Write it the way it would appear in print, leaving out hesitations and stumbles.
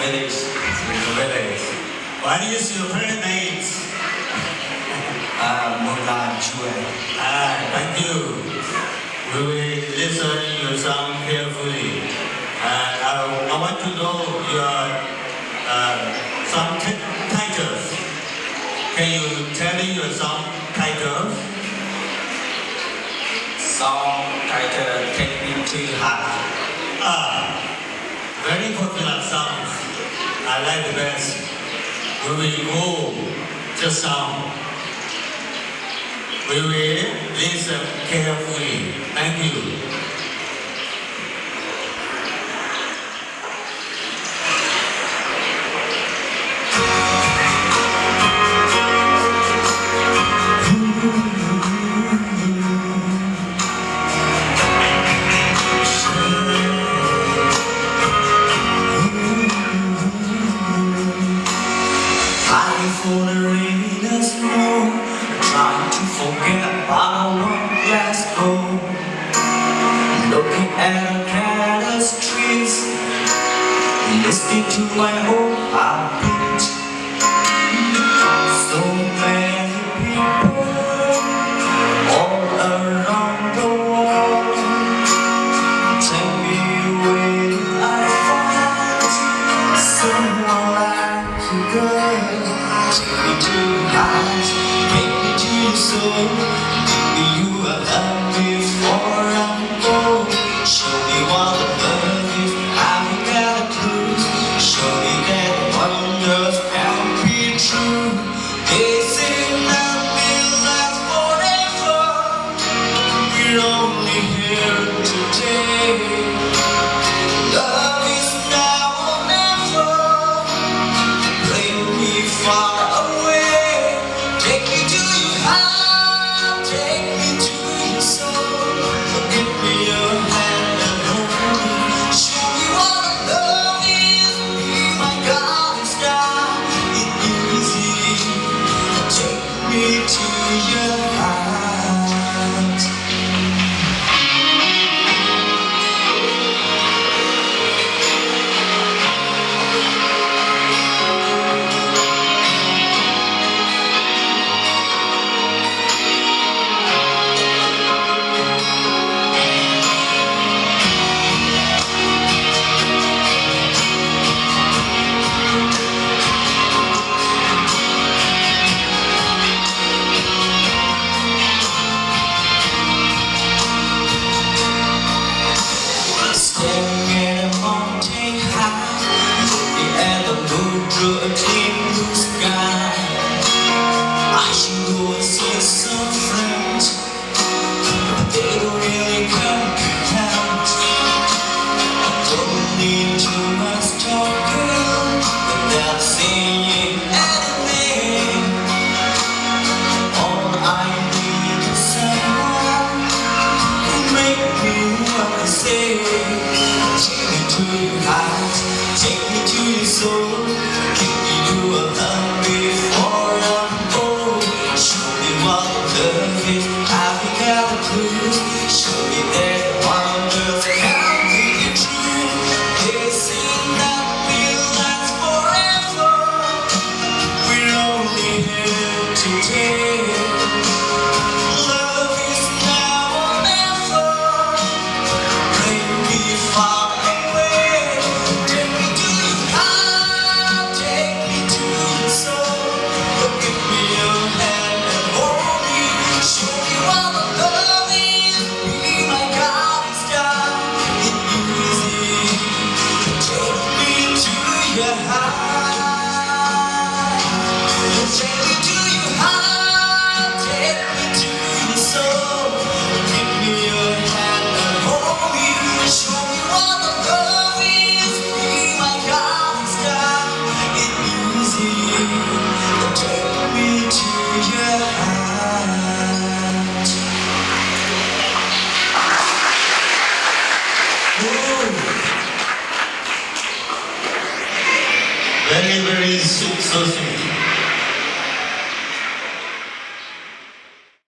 village. What is your parents' names? Mulan Chue. Thank you. We will listen your song carefully. I want to know your song titles. Can you tell me your song titles? Song title Take Me to Your Heart. Very popular songs. I like the best. We will go just now. We will listen carefully. Thank you. For the rain and snow, trying to forget our one last go. Looking at the careless trees, listening to my own heartbeat. So many people all around the world. Tell me when I find someone like you, girl. Take me to your eyes, take me to your soul. Give me you a love before I'm old. Show me what love is, I've got a clue. Show me that wonders can be true. They say nothing lasts forever. We're only here today. Love is now or never. Bring me far. Take me to your heart, take me to your soul. Give me your hand and hold me. Show me what love is, be my guiding star. It's easy, take me to your heart. Staring at a mountain high, looking at the moon through a clear blue sky. I should go and see some friends, but they don't really come to count. I don't need too much talking without saying anything. All I need is someone who make me want to say. Take me to your heart, take me to your soul. Give me you a love before I'm old. Show me what love is, I've got the clues. Show me that wonders can be true. They say nothing lasts forever. We're only here today. Love is now or never. Bring me far. Take me to your heart, take me to your soul. Give me your hand and hold me. Show me what love is, be my guiding star. It's easy, take me to your heart. Take me to your heart, take me to your soul. Give me your hand and hold me. Show me what love is, be my guiding star. It's easy, take me to your heart. Very, very sweet, so sweet.